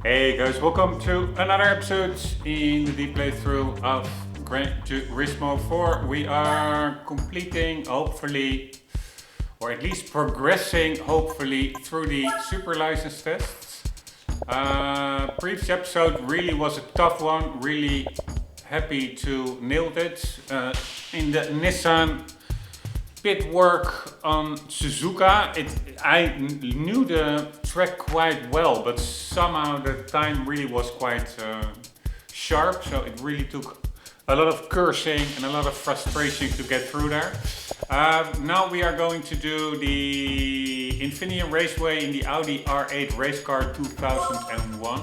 Hey guys, welcome to another episode in the deep playthrough of Gran Turismo 4. We are completing, hopefully, or at least progressing, hopefully, through the super license tests. Previous episode really was a tough one, really happy to nailed it. In the Nissan pit work on Suzuka, I knew the track quite well, but somehow the time really was quite sharp, so it really took a lot of cursing and a lot of frustration to get through there. Now we are going to do the Infineon Raceway in the Audi R8 race car 2001.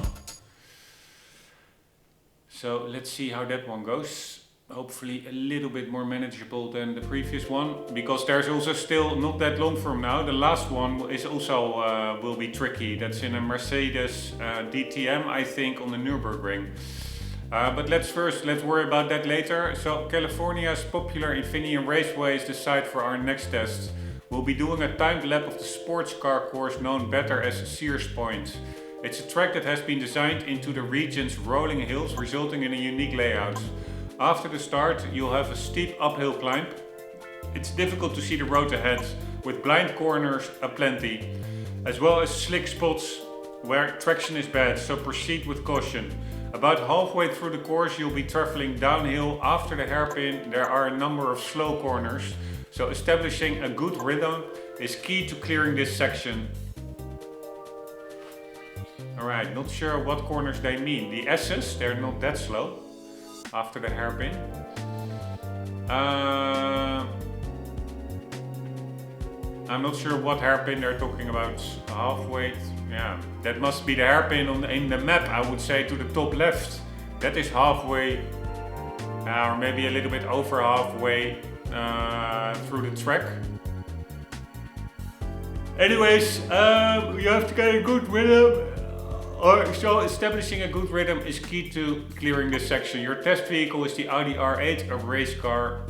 So let's see how that one goes. Hopefully a little bit more manageable than the previous one, because there's also still not that long from now. The last one is also will be tricky. That's in a Mercedes DTM, I think, on the Nürburgring. But let's worry about that later. So California's popular Infineon Raceway is the site for our next test. We'll be doing a timed lap of the sports car course known better as Sears Point. It's a track that has been designed into the region's rolling hills, resulting in a unique layout. After the start, you'll have a steep uphill climb. It's difficult to see the road ahead, with blind corners aplenty, as well as slick spots where traction is bad, so proceed with caution. About halfway through the course, you'll be traveling downhill. After the hairpin, there are a number of slow corners, so establishing a good rhythm is key to clearing this section. Alright, not sure what corners they mean. The S's, they're not that slow. After the hairpin. I'm not sure what hairpin they're talking about. Halfway, yeah, that must be the hairpin in the map, I would say, to the top left. That is halfway, or maybe a little bit over halfway through the track. Anyways, you have to get a good rhythm. So establishing a good rhythm is key to clearing this section. Your test vehicle is the Audi R8, a race car.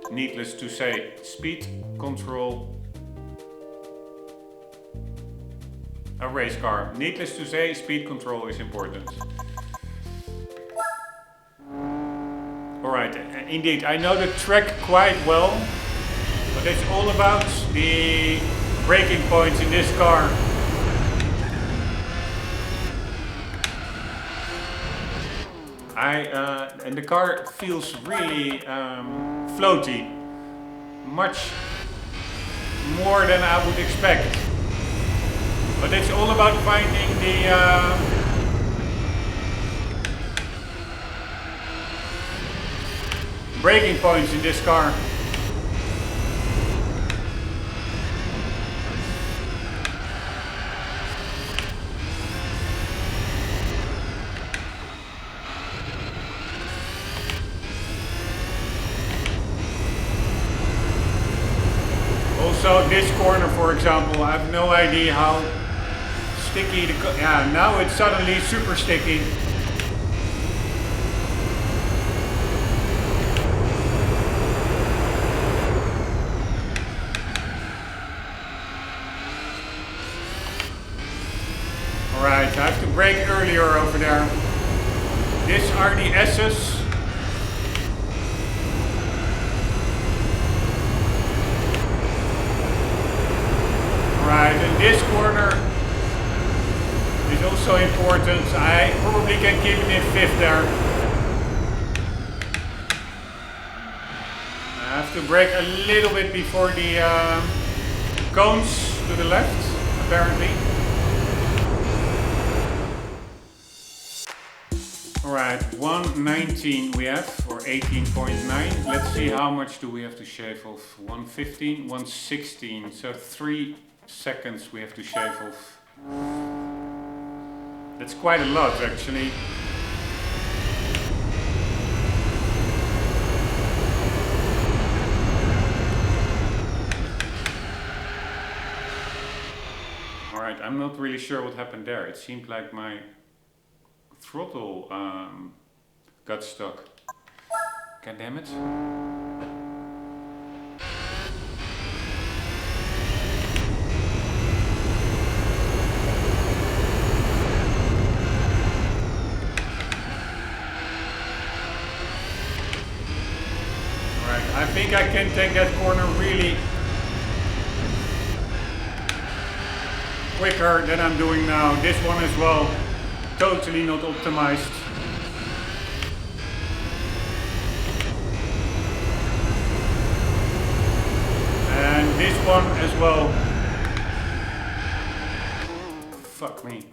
Needless to say, speed control. A race car. Needless to say, speed control is important. Alright, indeed, I know the track quite well, but it's all about the braking points in this car. And the car feels really floaty, much more than I would expect. But it's all about finding the braking points in this car. So this corner, for example, I have no idea how sticky yeah, now it's suddenly super sticky. Alright, I have to brake earlier over there. These are the S's. Right, and this corner is also important. I probably can keep it in fifth there. I have to brake a little bit before the cones to the left, apparently. Alright, 119 we have, or 18.9. Let's see how much do we have to shave off. 115, 116, so 3 seconds we have to shave off. That's quite a lot, actually. Alright, I'm not really sure what happened there. It seemed like my throttle got stuck. God damn it. think I can take that corner really quicker than I'm doing now. This one as well, totally not optimized. And this one as well. Fuck me.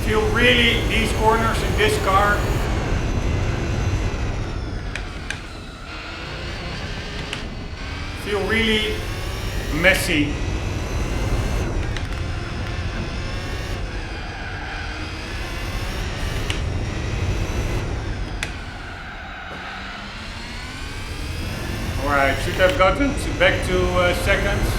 Feel really these corners in this car. Feel really messy. Alright, should have gotten back to seconds.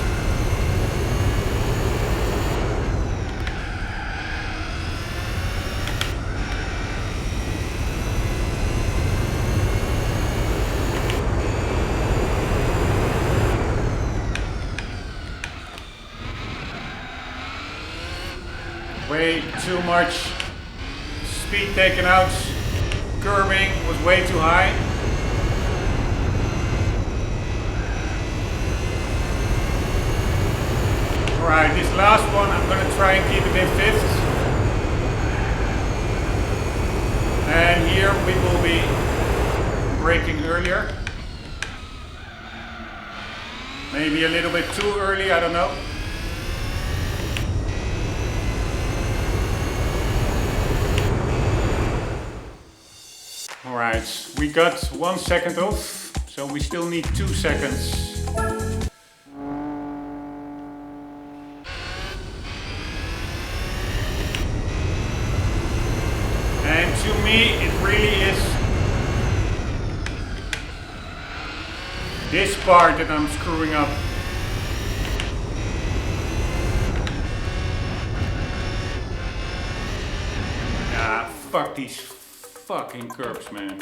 Way too much speed taken out. Curbing was way too high. Alright, this last one I'm going to try and keep it in 5th. And here we will be braking earlier. Maybe a little bit too early, I don't know. Alright, we got 1 second off, so we still need 2 seconds. And to me, it really is this part that I'm screwing up. Ah, fuck these fucking curbs, man.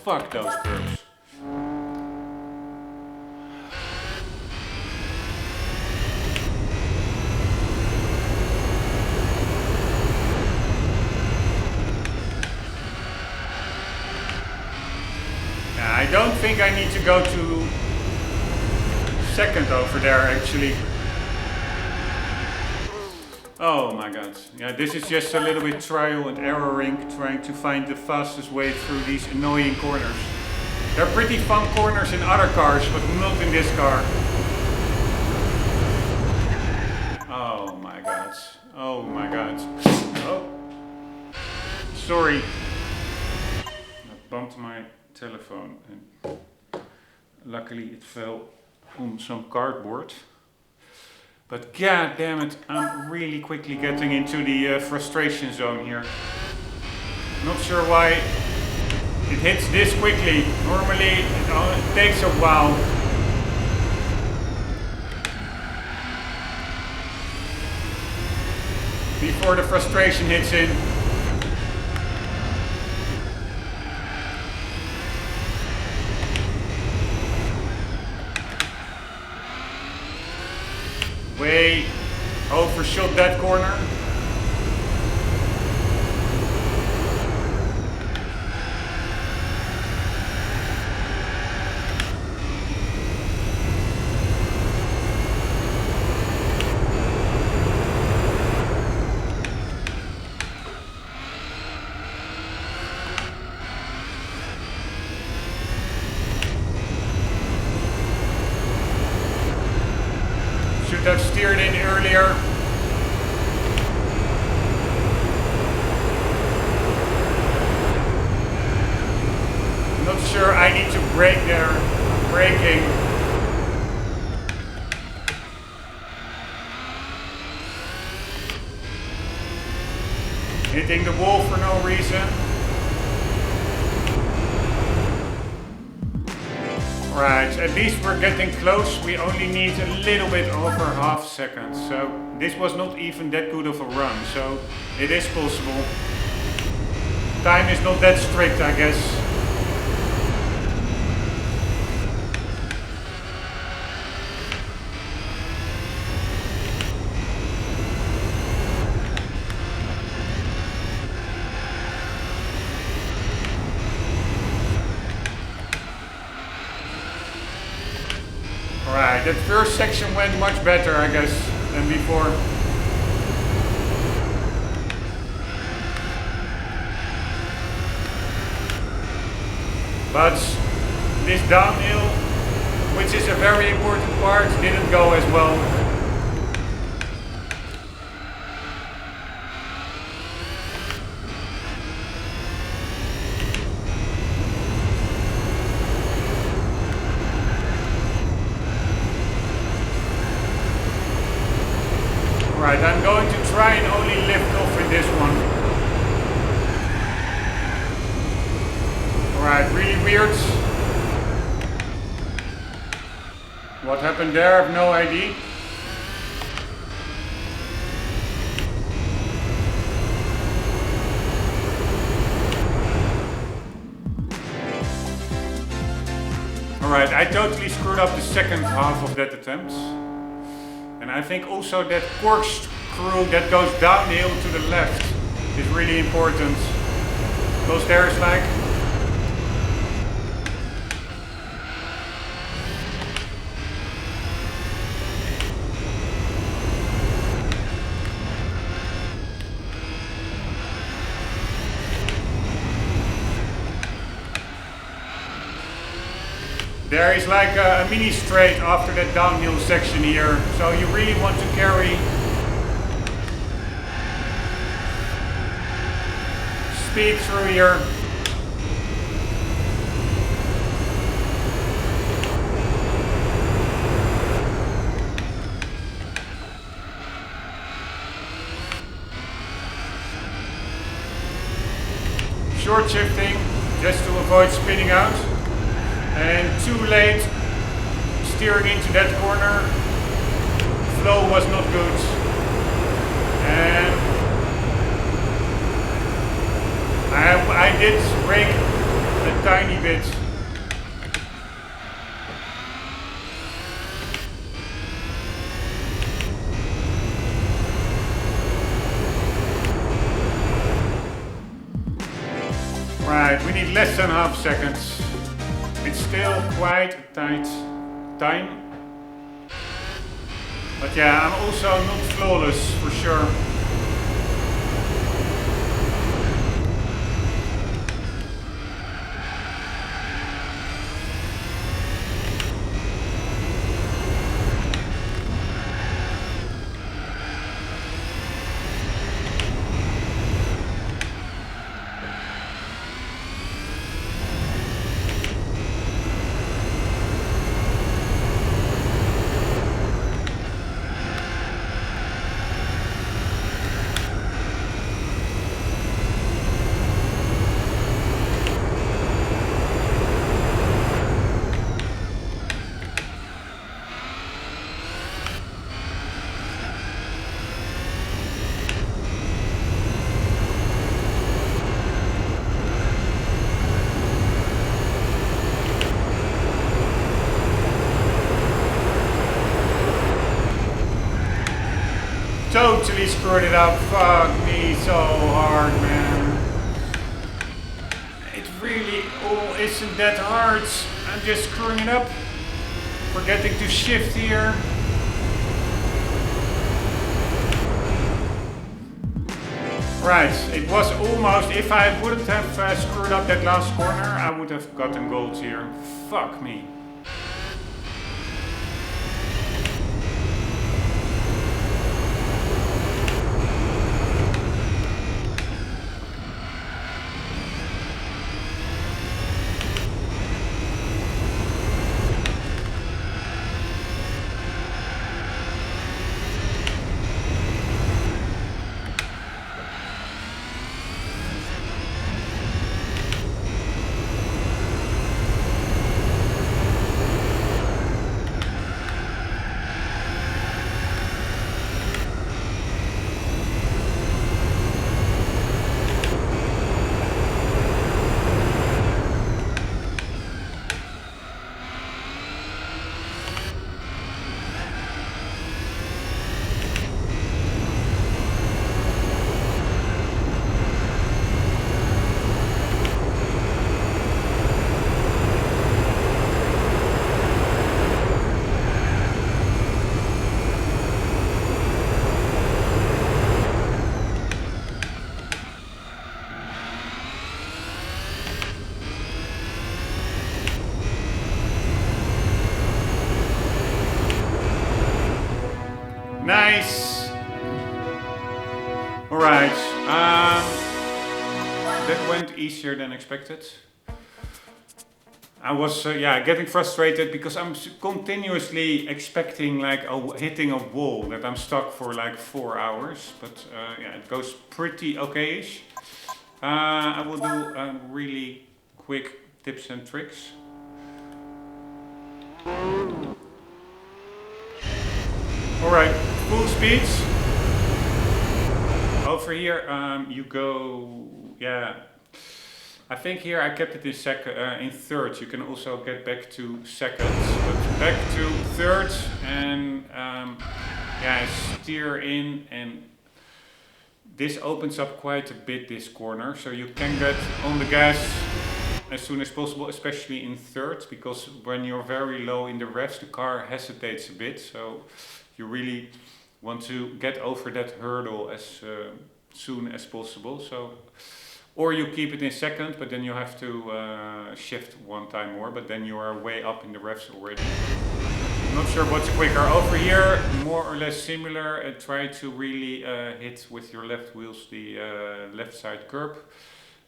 Fuck those curbs. I don't think I need to go to second over there actually. Oh my god. Yeah, this is just a little bit trial and erroring, trying to find the fastest way through these annoying corners. They're pretty fun corners in other cars, but not in this car. Oh my god. Oh my god. Oh. Sorry. I bumped my telephone and luckily it fell on some cardboard. But god damn it, I'm really quickly getting into the frustration zone here. Not sure why it hits this quickly. Normally it takes a while. Before the frustration hits in. Way overshot that corner. Have steered in earlier. Not sure I need to brake there. I'm braking. Hitting the wall for no reason. Right, at least we're getting close. We only need a little bit over half second. So this was not even that good of a run. So it is possible. Time is not that strict, I guess. Right, that first section went much better, I guess, than before. But this downhill, which is a very important part, didn't go as well. Right, I'm going to try and only lift off in this one. Alright, really weird. What happened there? I have no idea. Alright, I totally screwed up the second half of that attempt. And I think also that corkscrew that goes downhill to the left is really important. Because there's like... There is like a mini straight after that downhill section here, so you really want to carry speed through here. Short shifting, just to avoid spinning out. And too late steering into that corner. Flow was not good. And I did brake a tiny bit. Right, we need less than half seconds. It's still quite a tight time. But yeah, I'm also not flawless for sure. Totally screwed it up. Fuck me so hard, man. It really all isn't that hard. I'm just screwing it up. Forgetting to shift here. Right, it was almost, if I wouldn't have screwed up that last corner, I would have gotten gold here. Fuck me. Nice! Alright, that went easier than expected. I was getting frustrated because I'm continuously expecting like hitting a wall that I'm stuck for like 4 hours, but it goes pretty okay-ish. I will do really quick tips and tricks. Alright, full speeds. Over here you go, I think here I kept it in thirds. You can also get back to seconds, but back to thirds and steer in, and this opens up quite a bit this corner, so you can get on the gas as soon as possible, especially in thirds, because when you're very low in the revs the car hesitates a bit, so you really want to get over that hurdle as soon as possible. So, or you keep it in second, but then you have to shift one time more, but then you are way up in the revs already. I'm not sure what's quicker. Over here, more or less similar. Try to really hit with your left wheels the left side curb.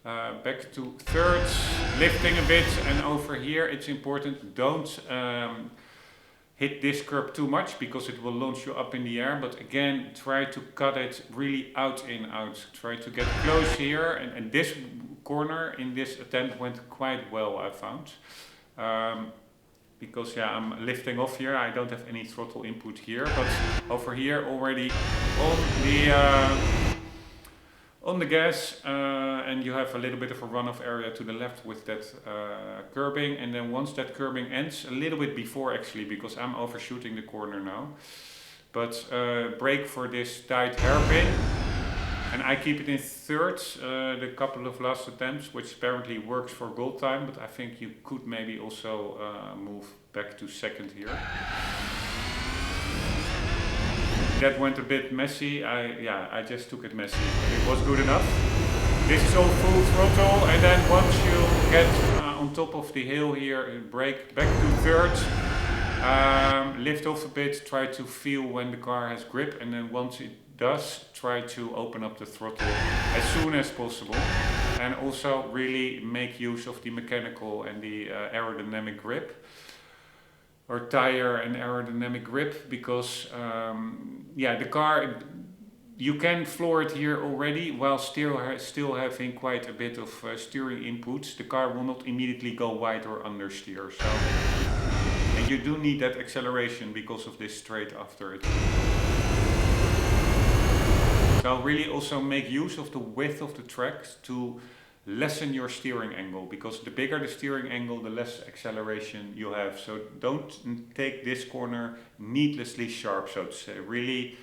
Back to thirds, lifting a bit, and over here it's important, don't hit this curb too much because it will launch you up in the air, but again try to cut it really out in out. Try to get close here, and this corner in this attempt went quite well, I found. Because I'm lifting off here, I don't have any throttle input here, but over here already on the gas, and you have a little bit of a runoff area to the left with that curbing, and then once that curbing ends, a little bit before actually, because I'm overshooting the corner now, but brake for this tight hairpin, and I keep it in thirds the couple of last attempts, which apparently works for gold time, but I think you could maybe also move back to second here. That went a bit messy. I just took it messy, but it was good enough. This is all full throttle, and then once you get on top of the hill here, brake back to thirds, lift off a bit, try to feel when the car has grip, and then once it does, try to open up the throttle as soon as possible, and also really make use of the mechanical and the aerodynamic grip, or tire and aerodynamic grip, because the car, you can floor it here already while still having quite a bit of steering inputs. The car will not immediately go wide or understeer, so, and you do need that acceleration because of this straight after it. So really also make use of the width of the tracks to lessen your steering angle, because the bigger the steering angle, the less acceleration you have. So don't take this corner needlessly sharp, so to say. Really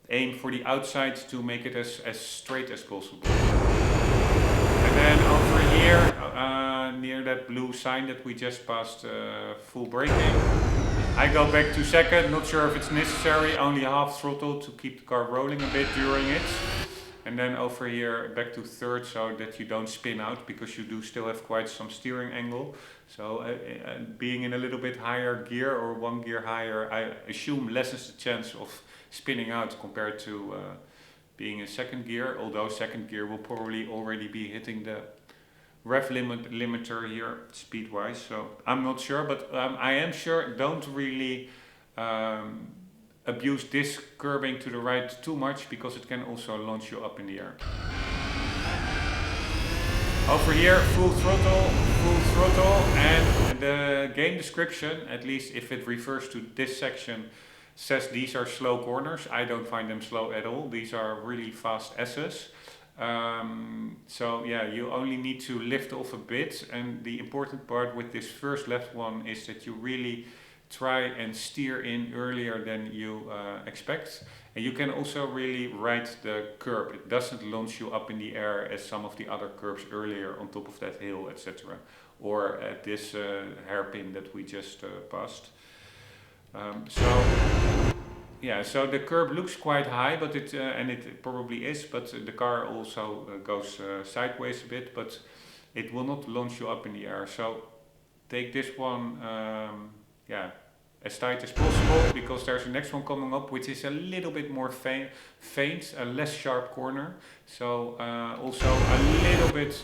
aim for the outside to make it as straight as possible. And then over here, near that blue sign that we just passed, full braking, I go back to second. Not sure if it's necessary, only half throttle to keep the car rolling a bit during it. And then over here back to third, so that you don't spin out, because you do still have quite some steering angle. So being in a little bit higher gear, or one gear higher, I assume lessens the chance of spinning out compared to being in second gear, although second gear will probably already be hitting the rev limiter here speed wise. So I'm not sure, but I am sure don't really abuse this curbing to the right too much, because it can also launch you up in the air. Over here, full throttle, and the game description, at least if it refers to this section, says these are slow corners. I don't find them slow at all. These are really fast S's. So yeah, you only need to lift off a bit, and the important part with this first left one is that you really try and steer in earlier than you expect, and you can also really ride the curb. It doesn't launch you up in the air as some of the other curbs earlier on top of that hill, etc., or at this hairpin that we just passed. So the curb looks quite high, but and it probably is, but the car also goes sideways a bit, but it will not launch you up in the air. So take this one, as tight as possible, because there's the next one coming up which is a little bit more faint, a less sharp corner. So also a little bit,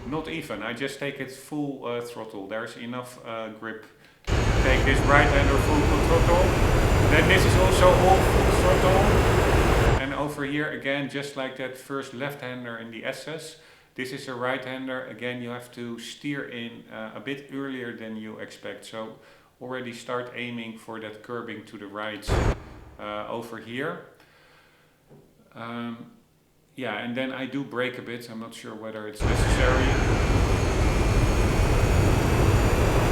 not even, I just take it full throttle. There's enough grip. Take this right hander full throttle. Then this is also all full throttle. And over here again, just like that first left hander in the SS, this is a right hander. Again, you have to steer in a bit earlier than you expect. So already start aiming for that curbing to the right over here. Yeah, and then I do brake a bit. I'm not sure whether it's necessary.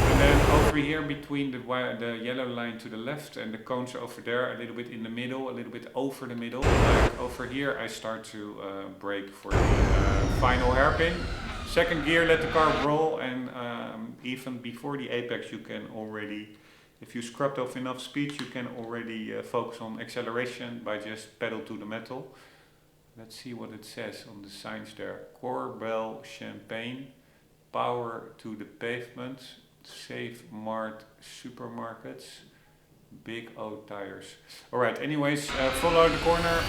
And then over here between the yellow line to the left and the cones over there, a little bit in the middle, a little bit over the middle. Like over here I start to brake for the final hairpin. Second gear, let the car roll, and even before the apex you can already, if you scrubbed off enough speed, you can already focus on acceleration by just pedal to the metal. Let's see what it says on the signs there. Rombbb Champagne, power to the pavement, safe mart supermarkets, big O tires. Alright, anyways, follow the corner,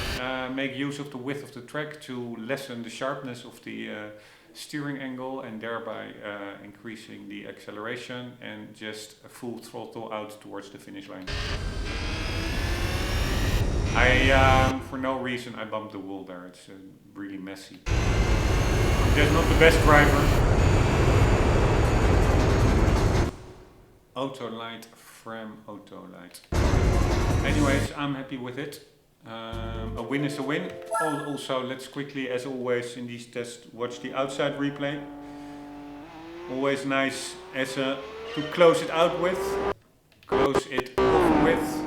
make use of the width of the track to lessen the sharpness of the steering angle and thereby increasing the acceleration, and just a full throttle out towards the finish line. For no reason I bumped the wall there, it's really messy. I'm just not the best driver. Autolight, frame Autolight. Anyways, I'm happy with it. A win is a win. Also, let's quickly, as always in these tests, watch the outside replay. Always nice to close it out with, close it off with.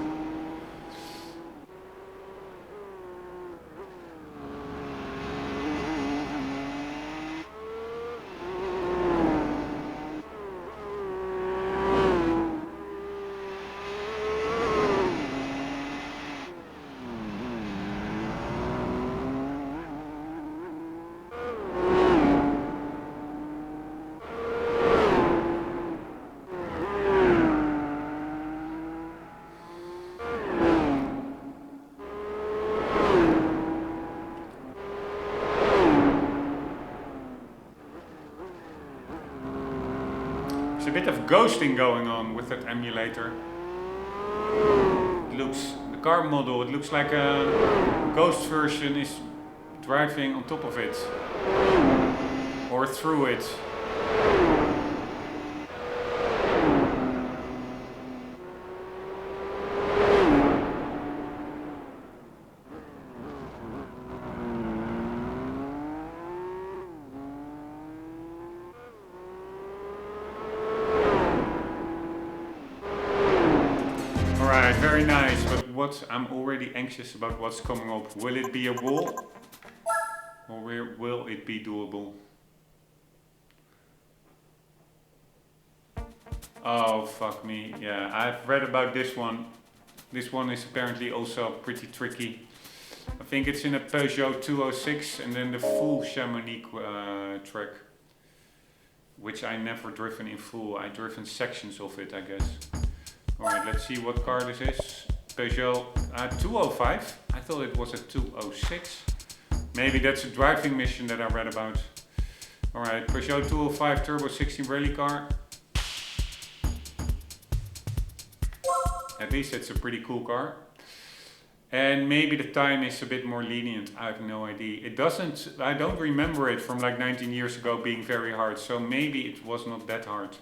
There's a bit of ghosting going on with that emulator. It looks, the car model, it looks like a ghost version is driving on top of it. Or through it. Alright, very nice, but I'm already anxious about what's coming up. Will it be a wall? Or will it be doable? Oh, fuck me. Yeah, I've read about this one. This one is apparently also pretty tricky. I think it's in a Peugeot 206 and then the full Chamonix track. Which I never driven in full. I driven sections of it, I guess. Alright, let's see what car this is. Peugeot 205. I thought it was a 206. Maybe that's a driving mission that I read about. Alright, Peugeot 205 Turbo 16 rally car. At least it's a pretty cool car. And maybe the time is a bit more lenient, I have no idea. I don't remember it from like 19 years ago being very hard, so maybe it was not that hard.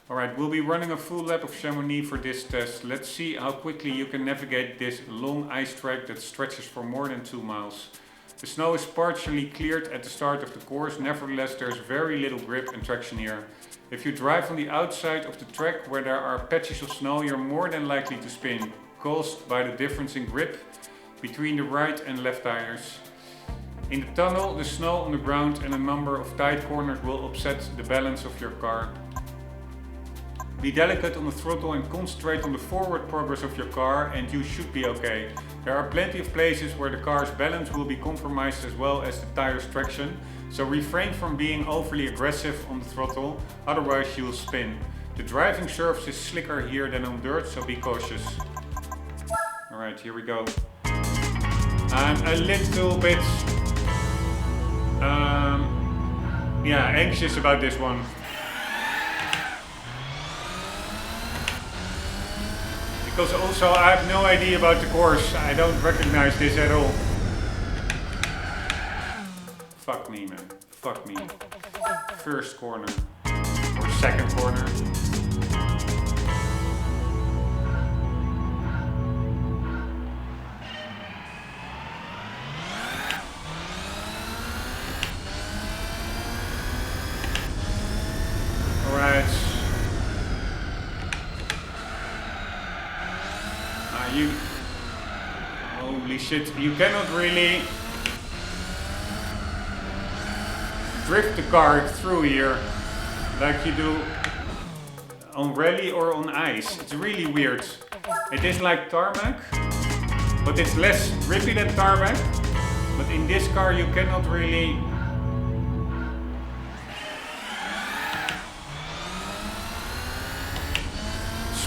Alright, we'll be running a full lap of Chamonix for this test. Let's see how quickly you can navigate this long ice track that stretches for more than 2 miles. The snow is partially cleared at the start of the course, nevertheless there's very little grip and traction here. If you drive on the outside of the track where there are patches of snow, you're more than likely to spin, caused by the difference in grip between the right and left tires. In the tunnel, the snow on the ground and a number of tight corners will upset the balance of your car. Be delicate on the throttle and concentrate on the forward progress of your car and you should be okay. There are plenty of places where the car's balance will be compromised as well as the tire's traction, so refrain from being overly aggressive on the throttle, otherwise you'll spin. The driving surface is slicker here than on dirt, so be cautious. Alright, here we go. I'm a little bit anxious about this one. Because also I have no idea about the course. I don't recognize this at all. Fuck me, man. Fuck me. First corner. Or second corner. Alright. Holy shit, you cannot really drift the car through here like you do on rally or on ice. It's really weird. It is like tarmac, but it's less grippy than tarmac. But in this car you cannot really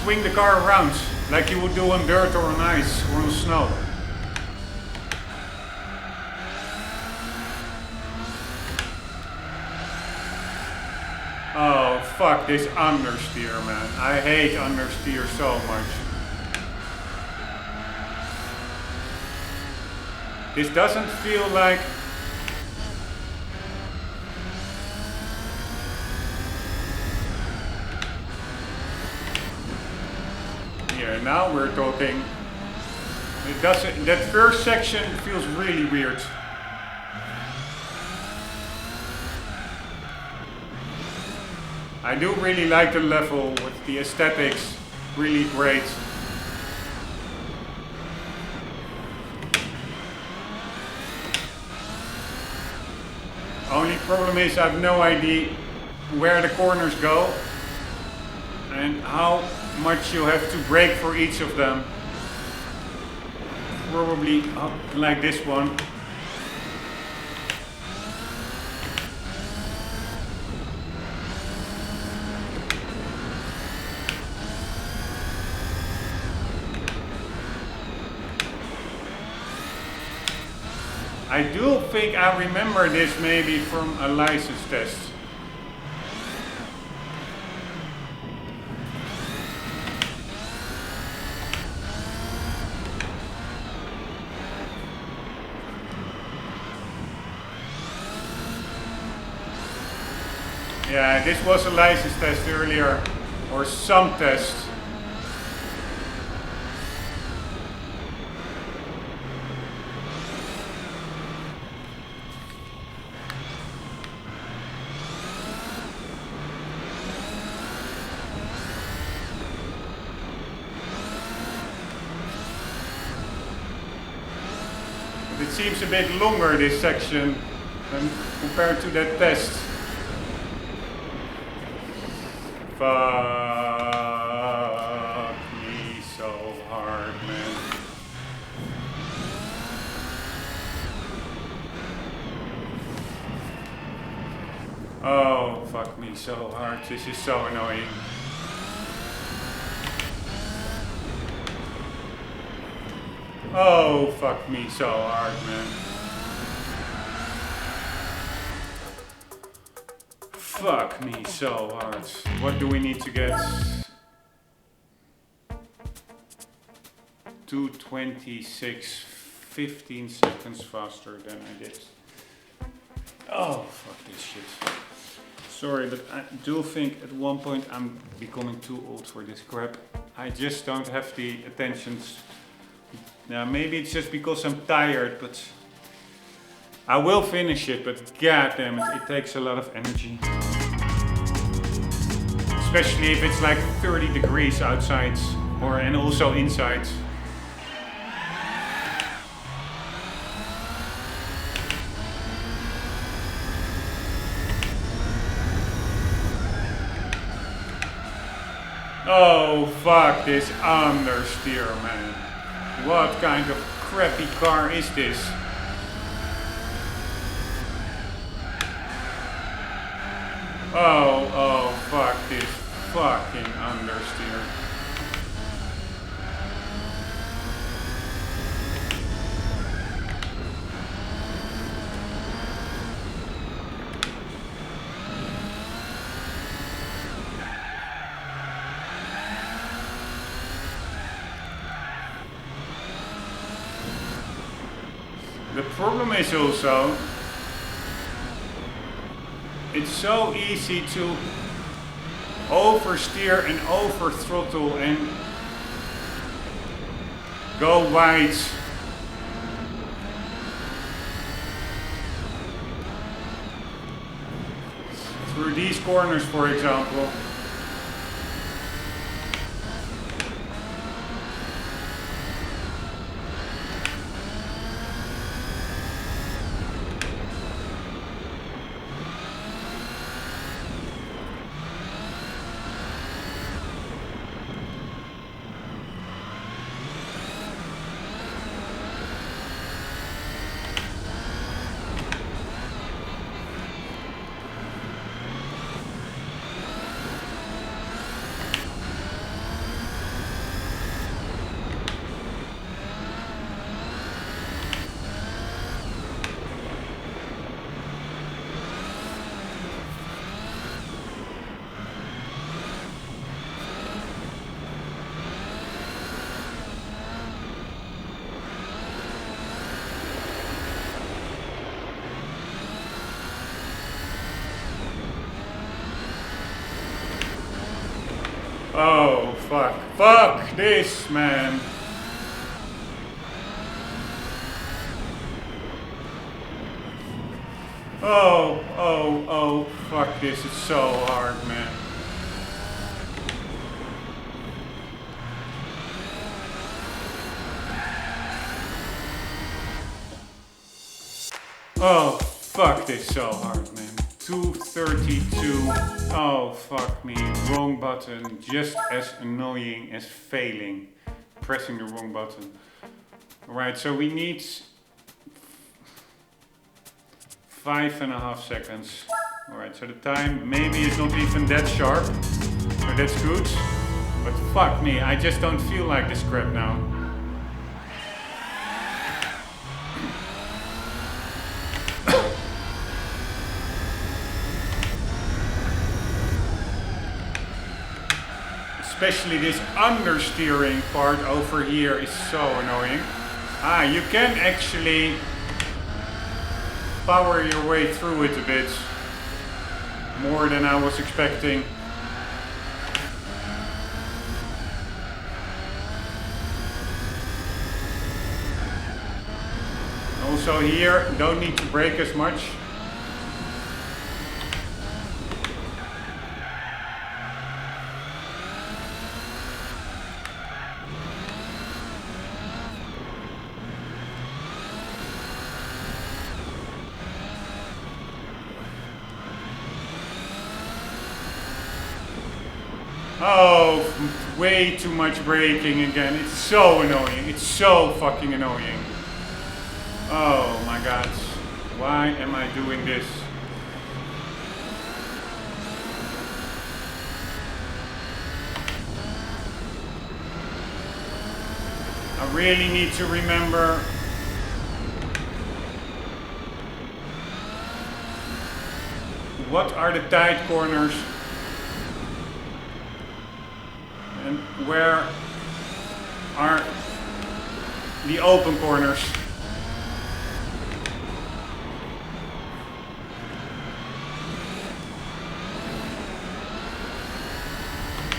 swing the car around like you would do on dirt or on ice or on snow. Oh fuck this understeer, man. I hate understeer so much. This doesn't feel like here, now we're talking. It doesn't, that first section feels really weird. I do really like the level with the aesthetics, really great. Only problem is I have no idea where the corners go and how much you have to brake for each of them. Probably up like this one. I do think I remember this maybe from a license test. Yeah, this was a license test earlier, or some test. It seems a bit longer, this section, than compared to that test. Fuck me so hard, man. Oh, fuck me so hard. This is so annoying. Oh, fuck me so hard, man. Fuck me so hard. What do we need to get? 2:26, 15 seconds faster than I did. Oh, fuck this shit. Sorry, but I do think at one point I'm becoming too old for this crap. I just don't have the attentions. Now, maybe it's just because I'm tired, but I will finish it, but god damn it, it takes a lot of energy. Especially if it's like 30 degrees outside, and also inside. Oh fuck this understeer, man. What kind of crappy car is this? Oh fuck this fucking understeer. The problem is also, it's so easy to oversteer and over throttle and go wide. Through these corners, for example. Oh, fuck. Fuck this, man. Oh, fuck this. It's so hard, man. Oh, fuck this so hard, man. 232. Oh, fuck me. Wrong button. Just as annoying as failing. Pressing the wrong button. Alright, so we need 5.5 seconds. Alright, so the time maybe is not even that sharp. So that's good. But fuck me, I just don't feel like this crap now. Especially this understeering part over here is so annoying. Ah, you can actually power your way through it a bit. More than I was expecting. Also here, don't need to brake as much. Oh, way too much braking again. It's so annoying. It's so fucking annoying. Oh my god. Why am I doing this? I really need to remember what are the tight corners and where are the open corners.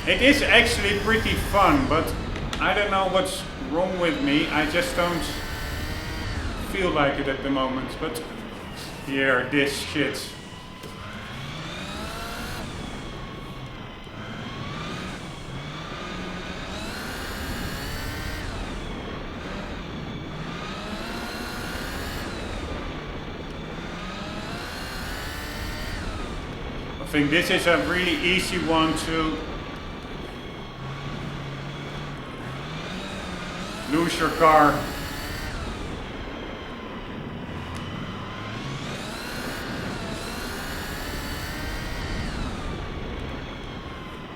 It is actually pretty fun, but I don't know what's wrong with me. I just don't feel like it at the moment. But here, this shit. I think this is a really easy one to lose your car.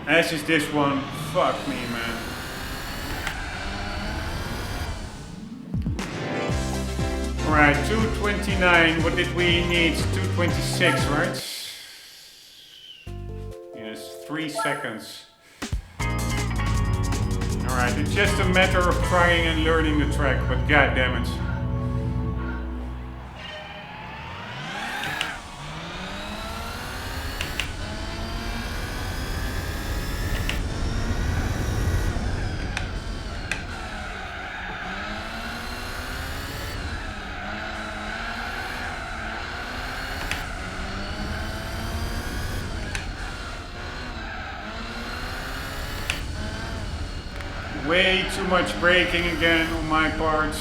As is this one. Fuck me, man. Alright, 229. What did we need? 226, right? Yes, 3 seconds. Alright, it's just a matter of trying and learning the track, but god damn it. Way too much braking again on my part.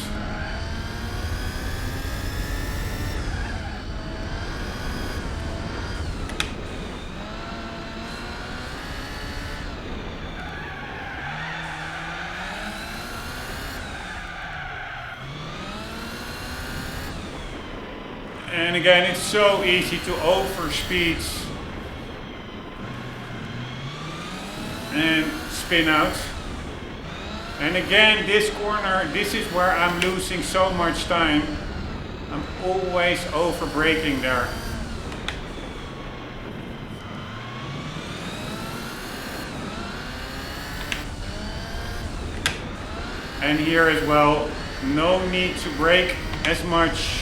And again, it's so easy to overspeed and spin out. And again, this corner, this is where I'm losing so much time. I'm always over braking there. And here as well, no need to brake as much.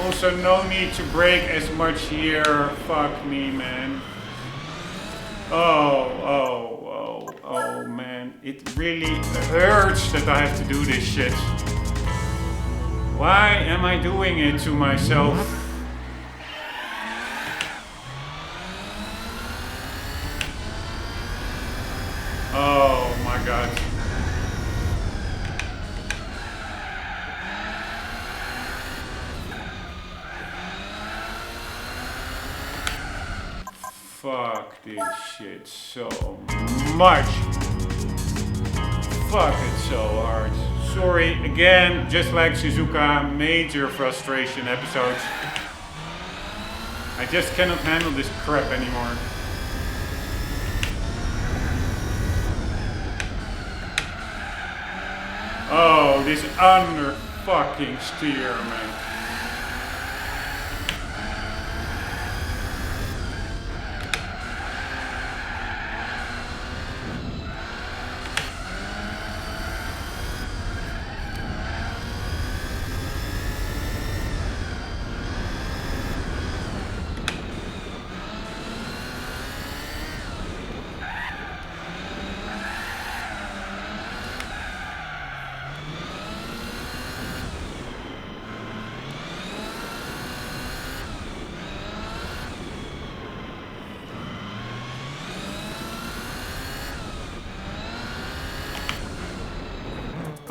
Also, no need to brake as much here. Fuck me, man. Oh, man. It really hurts that I have to do this shit. Why am I doing it to myself? Oh my god. Fuck this shit so much. Fuck it so hard. Sorry, again, just like Suzuka, major frustration episodes. I just cannot handle this crap anymore. Oh, this under fucking steer, man.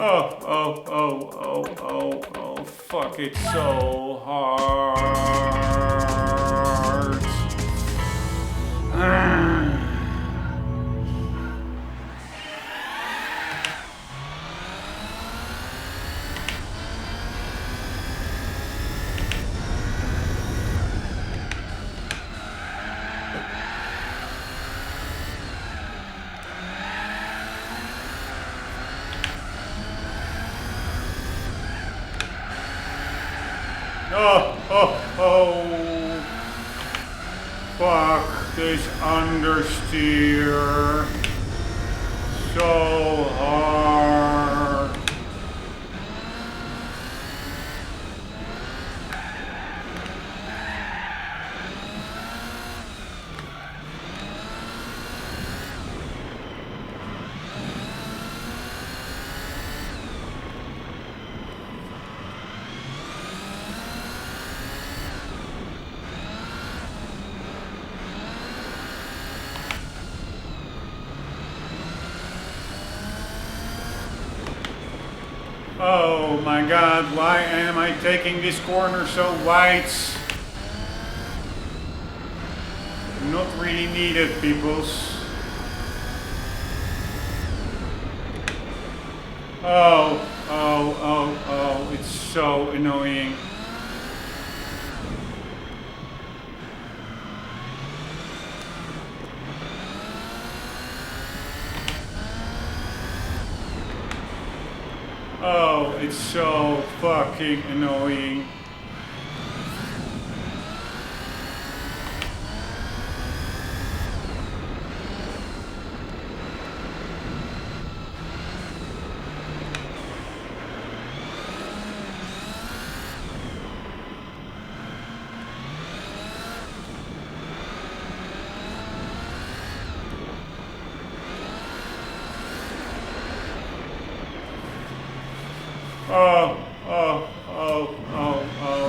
Oh, fuck, it's so hard. Oh, fuck this understeer. So hard. Oh my god, why am I taking this corner so wide? Not really needed, peoples. Oh, it's so annoying. Oh, it's so fucking annoying. Oh,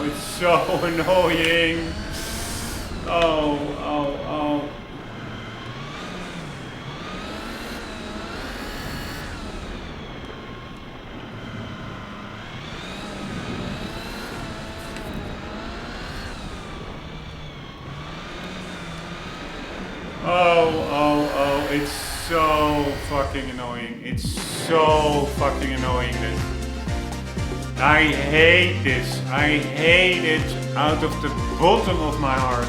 it's so annoying. Oh. Oh, it's so fucking annoying. It's so fucking annoying that I hate this. I hate it out of the bottom of my heart.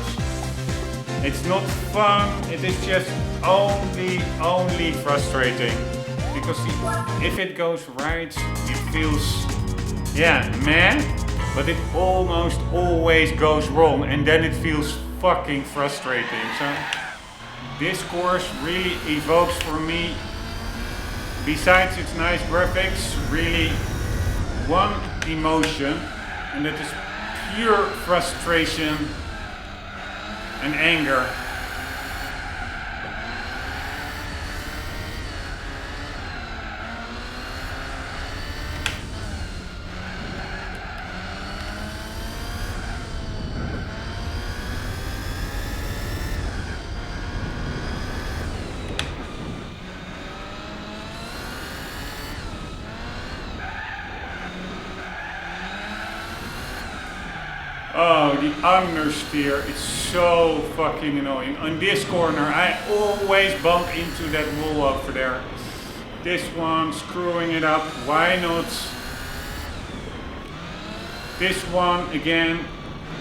It's not fun, it is just only frustrating. Because if it goes right, it feels, meh, but it almost always goes wrong and then it feels fucking frustrating. So this course really evokes for me, besides its nice graphics, really one emotion, and that is pure frustration and anger. Oh, the understeer, it's so fucking annoying. On this corner, I always bump into that wall over there. This one, screwing it up, why not? This one, again,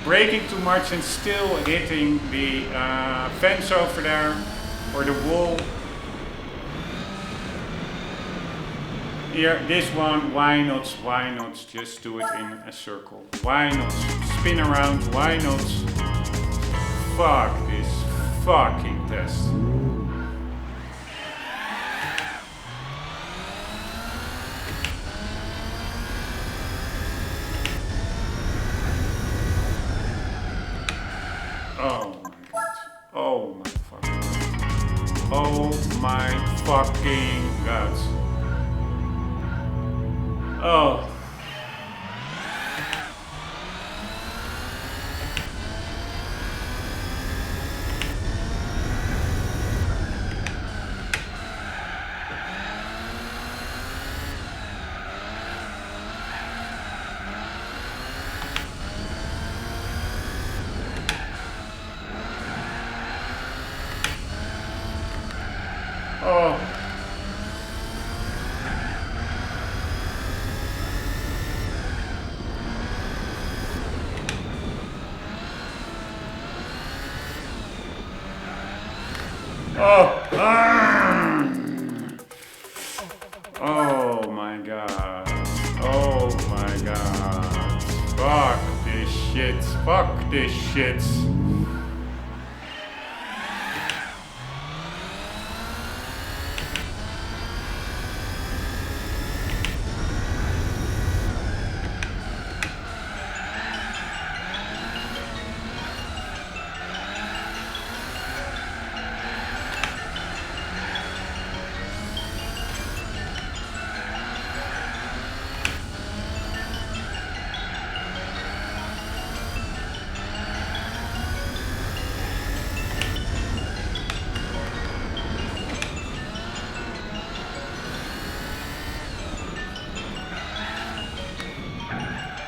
braking too much and still hitting the fence over there, or the wall. Here, this one, why not just do it in a circle? Why not spin around? Why not? Fuck this fucking test. Oh my god. Oh my fucking god. Oh my fucking god. Oh. Oh. Oh my god. Oh my god. Fuck this shit. Fuck this shit.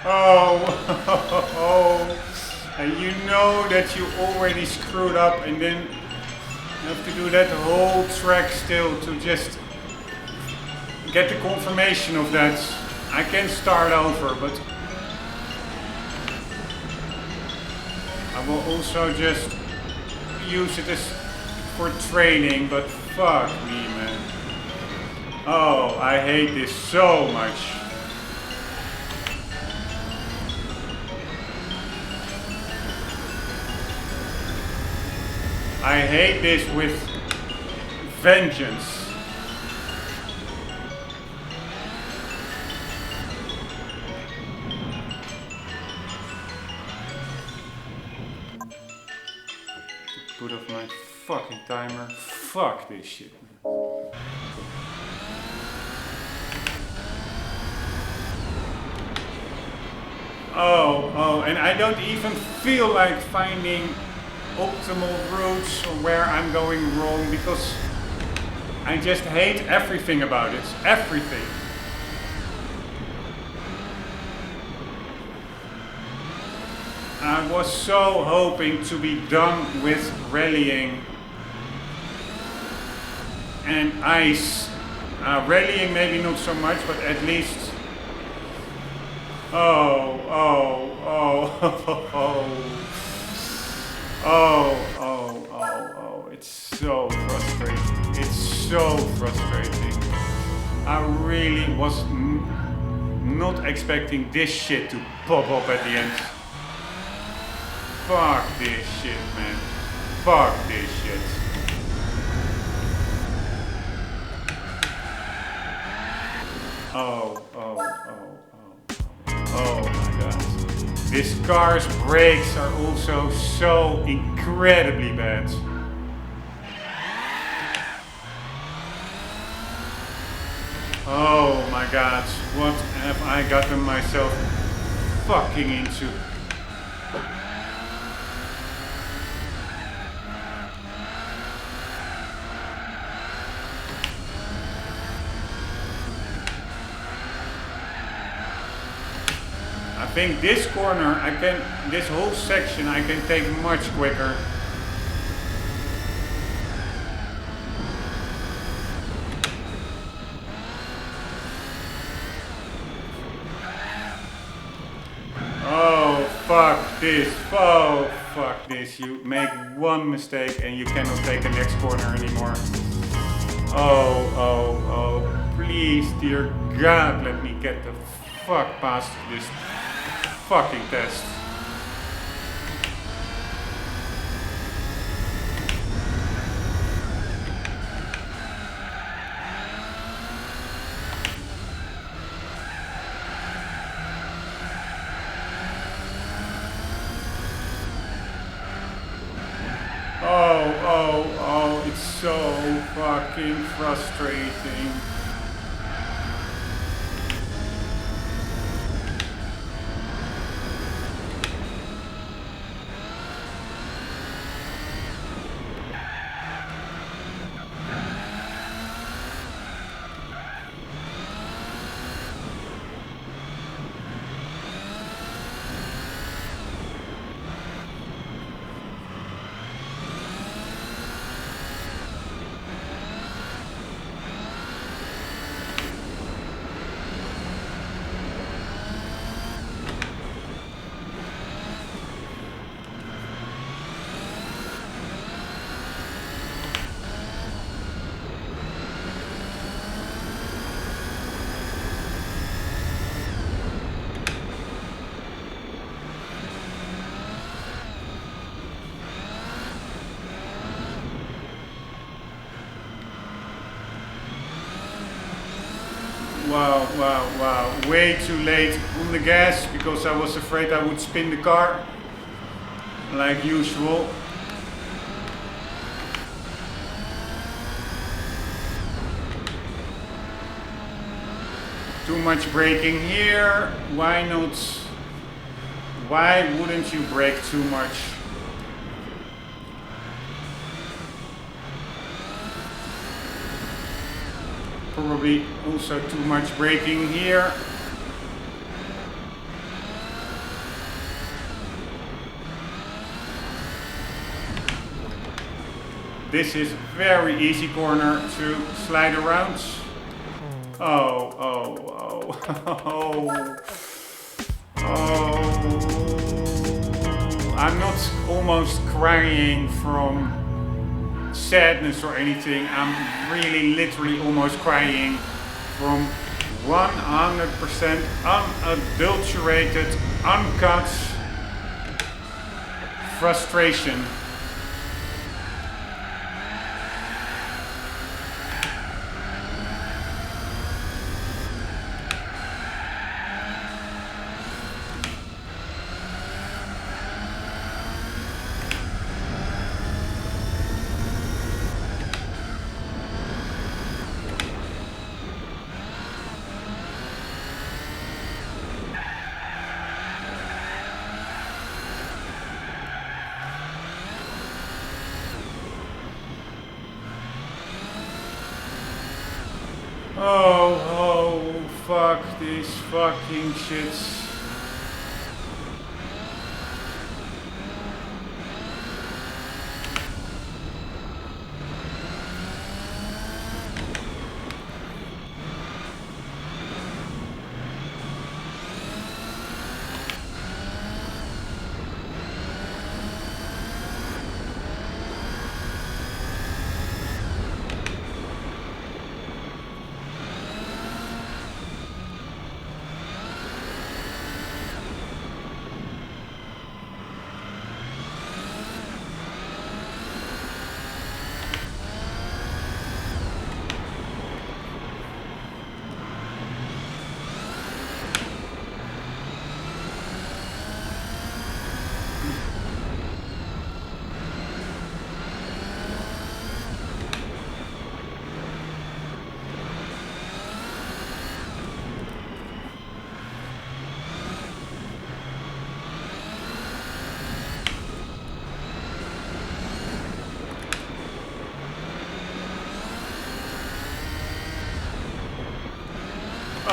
Oh, and you know that you already screwed up, and then you have to do that whole track still to just get the confirmation of that. I can start over, but I will also just use it as for training, but fuck me, man. Oh, I hate this so much. I hate this with vengeance. Put off my fucking timer. Fuck this shit, man. Oh, and I don't even feel like finding optimal routes or where I'm going wrong, because I just hate everything about it. Everything. I was so hoping to be done with rallying and ice. Rallying maybe not so much, but at least... Oh, it's so frustrating. It's so frustrating. I really was not expecting this shit to pop up at the end. Fuck this shit, man. Fuck this shit. Oh my god. This car's brakes are also so incredibly bad. Oh my god, what have I gotten myself fucking into? I think this corner, this whole section I can take much quicker. Oh, fuck this. Oh, fuck this. You make one mistake and you cannot take the next corner anymore. Oh. Please, dear God, let me get the fuck past this fucking test. Oh, it's so fucking frustrating. Wow. Way too late on the gas because I was afraid I would spin the car like usual. Too much braking here. Why not? Why wouldn't you brake too much? Probably also too much braking here. This is very easy corner to slide around. Oh, oh, oh, oh, oh. I'm not almost crying from sadness or anything. I'm really literally almost crying from 100% unadulterated, uncut frustration. Oh, fuck these fucking shits.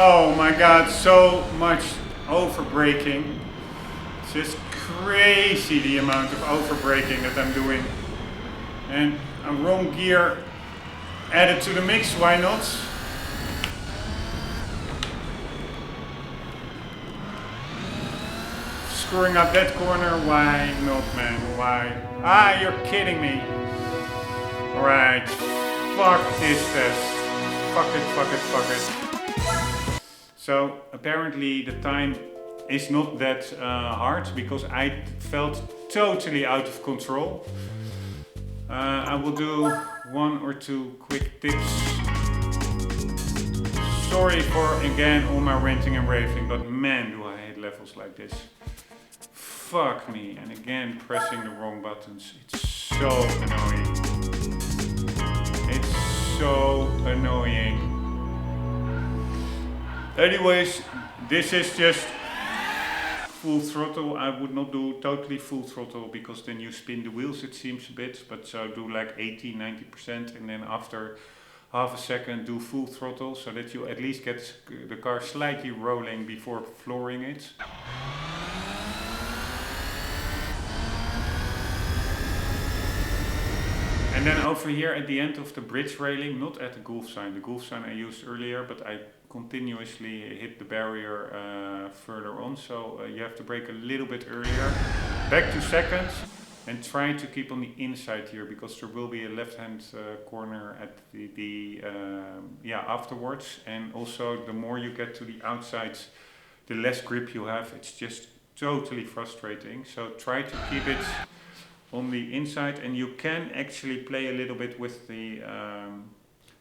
Oh my god, so much overbraking. It's just crazy the amount of overbraking that I'm doing. And a wrong gear added to the mix, why not? Screwing up that corner, why not, man? Why? Ah, you're kidding me. Alright, fuck this test. Fuck it, fuck it, fuck it. So apparently the time is not that hard because I felt totally out of control. I will do 1 or 2 quick tips. Sorry for again all my ranting and raving, but man do I hate levels like this. Fuck me, and again pressing the wrong buttons. It's so annoying. It's so annoying. Anyways, this is just full throttle. I would not do totally full throttle because then you spin the wheels, it seems a bit. But so do like 80-90% and then after half a second do full throttle so that you at least get the car slightly rolling before flooring it. And then over here at the end of the bridge railing, not at the Gulf sign. The Gulf sign I used earlier, but I continuously hit the barrier further on. So you have to brake a little bit earlier. Back to seconds and try to keep on the inside here because there will be a left-hand corner at the afterwards. And also the more you get to the outside, the less grip you have. It's just totally frustrating. So try to keep it on the inside, and you can actually play a little bit with the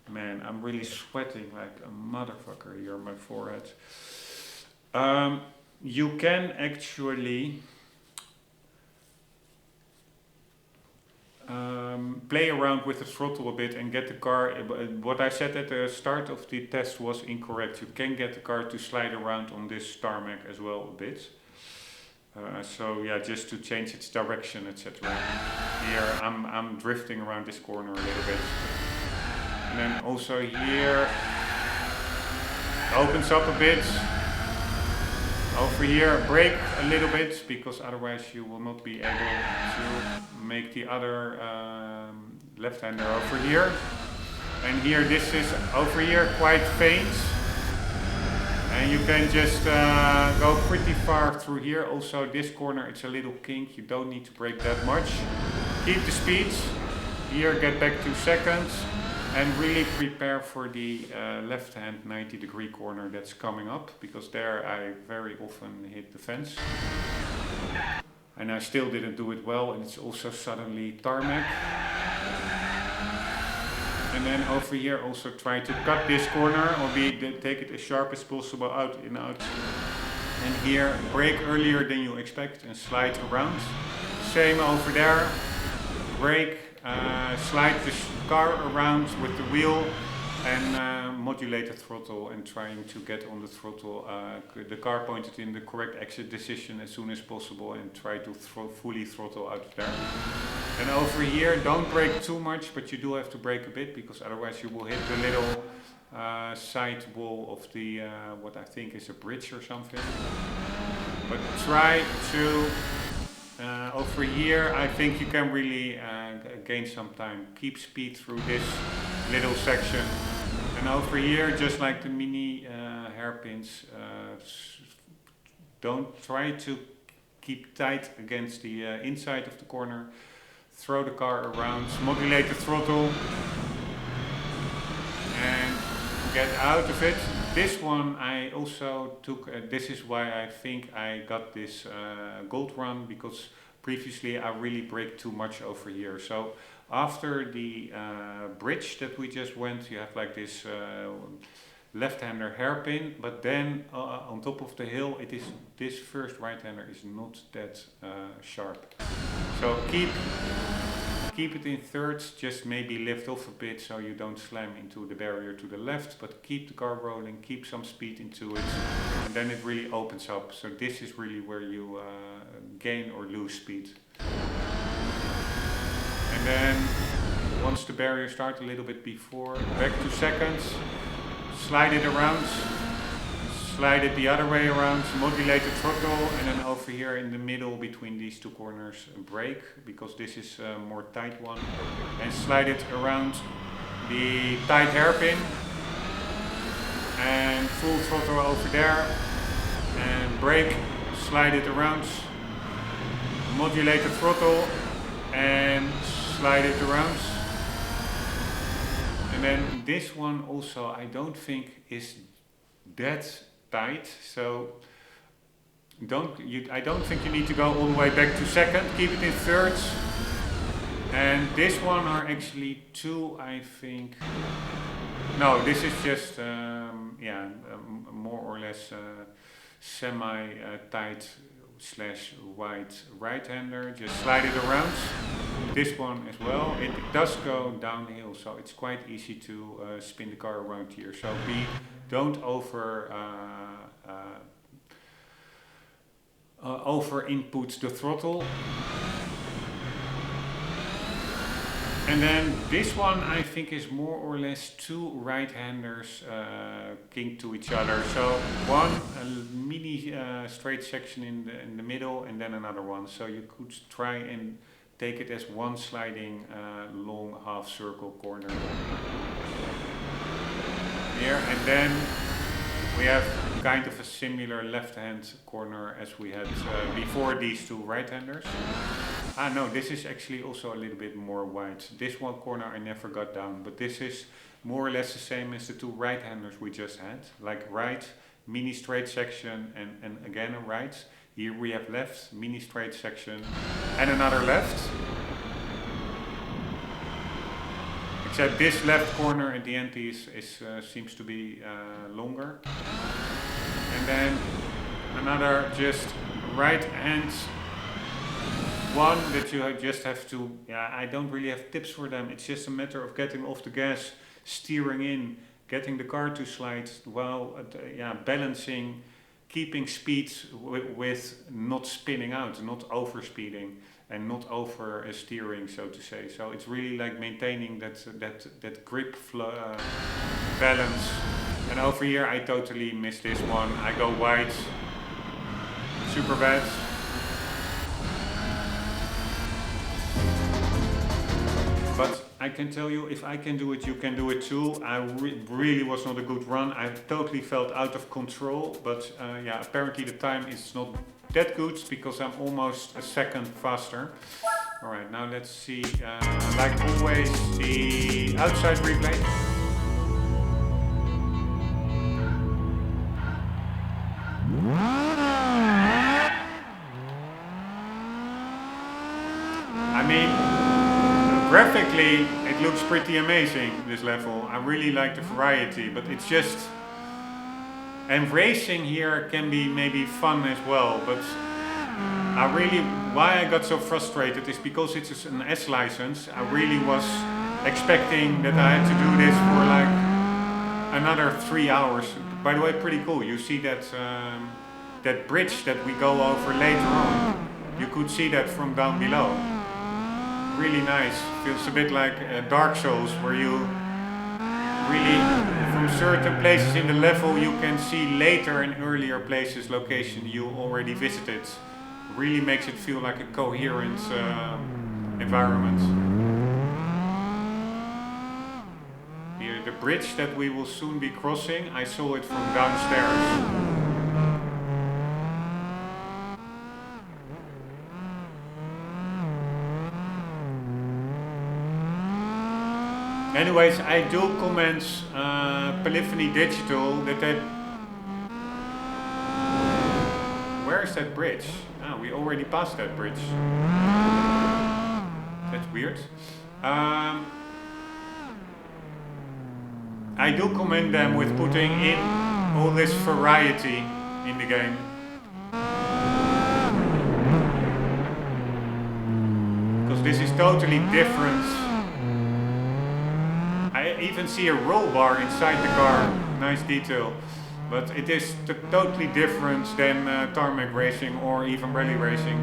man, I'm really sweating like a motherfucker here on my forehead. You can actually play around with the throttle a bit and get the car, what I said at the start of the test was incorrect. You can get the car to slide around on this tarmac as well a bit. So yeah, just to change its direction, etc. Here I'm drifting around this corner a little bit. And then also here, opens up a bit. Over here, brake a little bit, because otherwise you will not be able to make the other left-hander over here. And here, this is over here quite faint. And you can just go pretty far through here. Also, this corner, it's a little kink. You don't need to brake that much. Keep the speeds. Here, get back 2 seconds. And really prepare for the left-hand 90-degree corner that's coming up. Because there I very often hit the fence. And I still didn't do it well. And it's also suddenly tarmac. And then over here also try to cut this corner or take it as sharp as possible, out, in, out. And here brake earlier than you expect and slide around. Same over there, brake, slide the car around with the wheel and modulate the throttle and trying to get on the throttle, the car pointed in the correct exit decision as soon as possible and try to fully throttle out of there. And over here, don't brake too much, but you do have to brake a bit because otherwise you will hit the little side wall of the, what I think is a bridge or something. But try to, over here, I think you can really gain some time. Keep speed through this little section. And over here, just like the mini hairpins, don't try to keep tight against the inside of the corner. Throw the car around, modulate the throttle and get out of it. This one I also took, this is why I think I got this gold run, because previously I really braked too much over here. So after the bridge that we just went, you have like this left-hander hairpin, but then on top of the hill, it is this first right-hander is not that sharp. So keep it in thirds, just maybe lift off a bit so you don't slam into the barrier to the left, but keep the car rolling, keep some speed into it, and then it really opens up. So this is really where you gain or lose speed. And then once the barrier starts a little bit before, back 2 seconds, slide it around, slide it the other way around, modulate the throttle, and then over here in the middle between these two corners brake, because this is a more tight one, and slide it around the tight hairpin, and full throttle over there, and brake, slide it around, modulate the throttle, and slide it around. And then this one also I don't think is that tight, so I don't think you need to go all the way back to second. Keep it in thirds. And this one are actually two, I think. No, this is just more or less semi-tight / wide right-hander. Just slide it around. This one as well. It does go downhill, so it's quite easy to spin the car around here. So don't over input the throttle. And then this one I think is more or less two right-handers kinked to each other. So one a mini straight section in the middle, and then another one. So you could try and take it as one sliding long half circle corner here, and then we have kind of a similar left-hand corner as we had before these two right-handers. No, this is actually also a little bit more wide. This one corner I never got down, but this is more or less the same as the two right-handers we just had. Like right, mini straight section, and again a right. Here we have left, mini straight section, and another left. Except this left corner at the end seems to be longer. And then another just right hand one that you just have to, I don't really have tips for them. It's just a matter of getting off the gas, steering in, getting the car to slide while balancing, keeping speed with not spinning out, not over speeding, and not over steering, so to say. So it's really like maintaining that grip balance. And over here I totally missed this one. I go wide, super bad. But I I can tell you, if I can do it, you can do it too. I really was not a good run. I totally felt out of control, but yeah, apparently the time is not that good because I'm almost a second faster. All right, now let's see, like always, the outside replay. I mean, graphically, it looks pretty amazing, this level. I really like the variety, but it's just... And racing here can be maybe fun as well, but why I got so frustrated is because it's an S license. I really was expecting that I had to do this for like another 3 hours. By the way, pretty cool. You see that, that bridge that we go over later on. You could see that from down below. Really nice. Feels a bit like Dark Souls, where you really, from certain places in the level, you can see later in earlier places location you already visited. Really makes it feel like a coherent environment. Here, the bridge that we will soon be crossing, I saw it from downstairs. Anyways, I do commend Polyphony Digital that they... Where is that bridge? Ah, we already passed that bridge. That's weird. I do commend them with putting in all this variety in the game. Because this is totally different. I even see a roll bar inside the car, nice detail, but it is totally different than tarmac racing or even rally racing.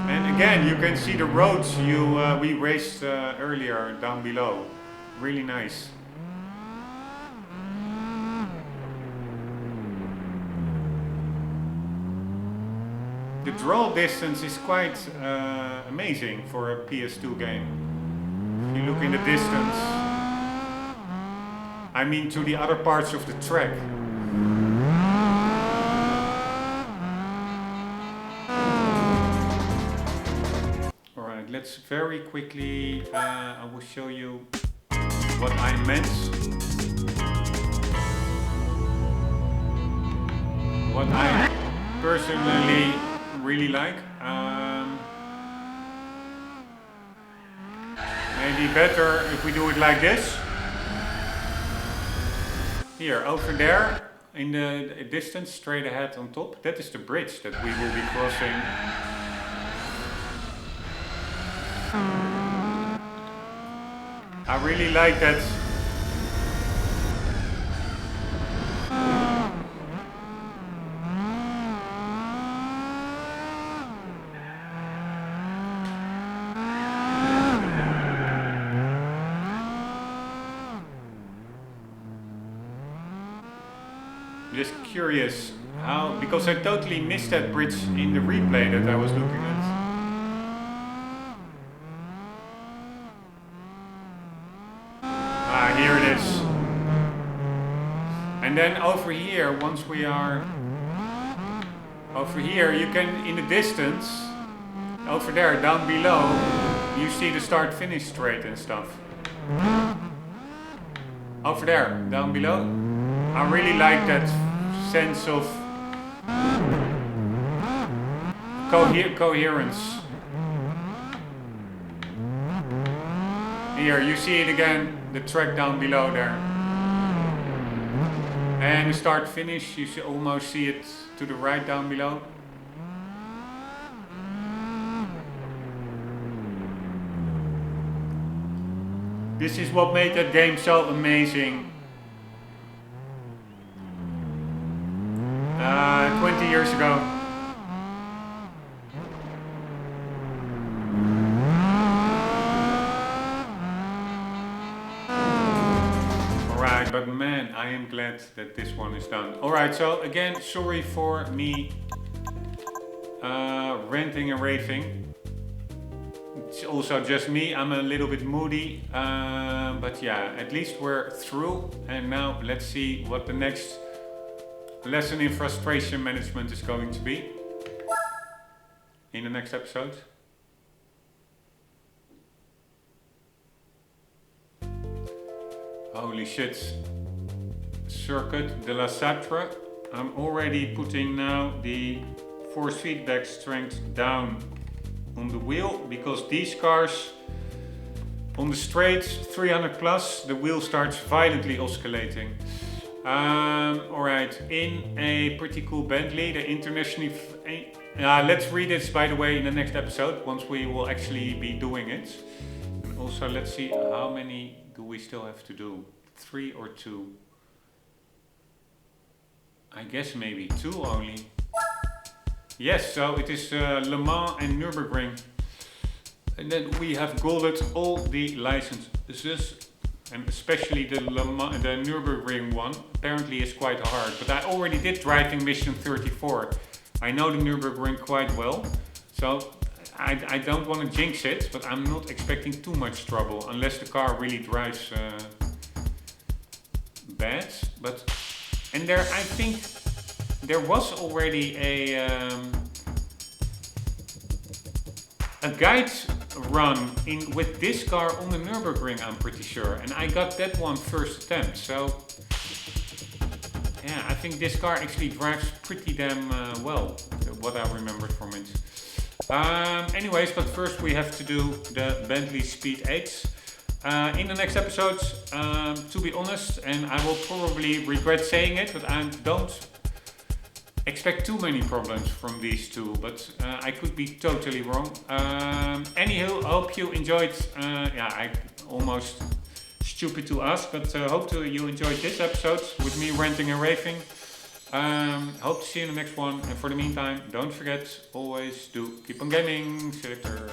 And again, you can see the roads we raced earlier down below, really nice. The draw distance is quite amazing for a PS2 game. If you look in the distance, I mean to the other parts of the track. Alright, let's very quickly, I will show you what I meant. What I personally really like. Maybe better if we do it like this. Here, over there, in the distance, straight ahead on top, that is the bridge that we will be crossing. I really like that. Just curious how, because I totally missed that bridge in the replay that I was looking at. Ah, here it is. And then over here, once we are over here, you can, in the distance, over there, down below, you see the start-finish straight and stuff. Over there, down below. I really like that sense of coherence. Here, you see it again, the track down below there. And the start finish, you almost see it to the right down below. This is what made that game so amazing. 20 years ago. Alright, but but man, I am glad that this one is done. Alright, so again, sorry for me ranting and raving. It's also just me, I'm a little bit moody, but yeah, at least we're through. And now let's see what the next lesson in frustration management is going to be in the next episode. Holy shit. Circuit de la Satre. I'm already putting now the force feedback strength down on the wheel, because these cars on the straight 300 plus, the wheel starts violently oscillating. Alright, in a pretty cool Bentley, the internationally... let's read this, by the way, in the next episode, once we will actually be doing it. And also, let's see, how many do we still have to do? 3 or 2? I guess maybe 2 only. Yes, so it is Le Mans and Nürburgring. And then we have golded all the licenses, and especially the Nürburgring one. Apparently is quite hard, but I already did driving mission 34. I know the Nürburgring quite well, so I don't want to jinx it, but I'm not expecting too much trouble, unless the car really drives bad. And there, I think there was already a guide run with this car on the Nürburgring, I'm pretty sure, and I got that one first attempt. So yeah, I think this car actually drives pretty damn well, what I remembered from it. Anyways, but first we have to do the Bentley Speed 8. In the next episodes, to be honest, and I will probably regret saying it, but I don't expect too many problems from these two, but I could be totally wrong. Anywho, hope you enjoyed, I almost stupid to ask, but hope you enjoyed this episode with me ranting and raving. Hope to see you in the next one, and for the meantime, don't forget, always do keep on gaming. See you later.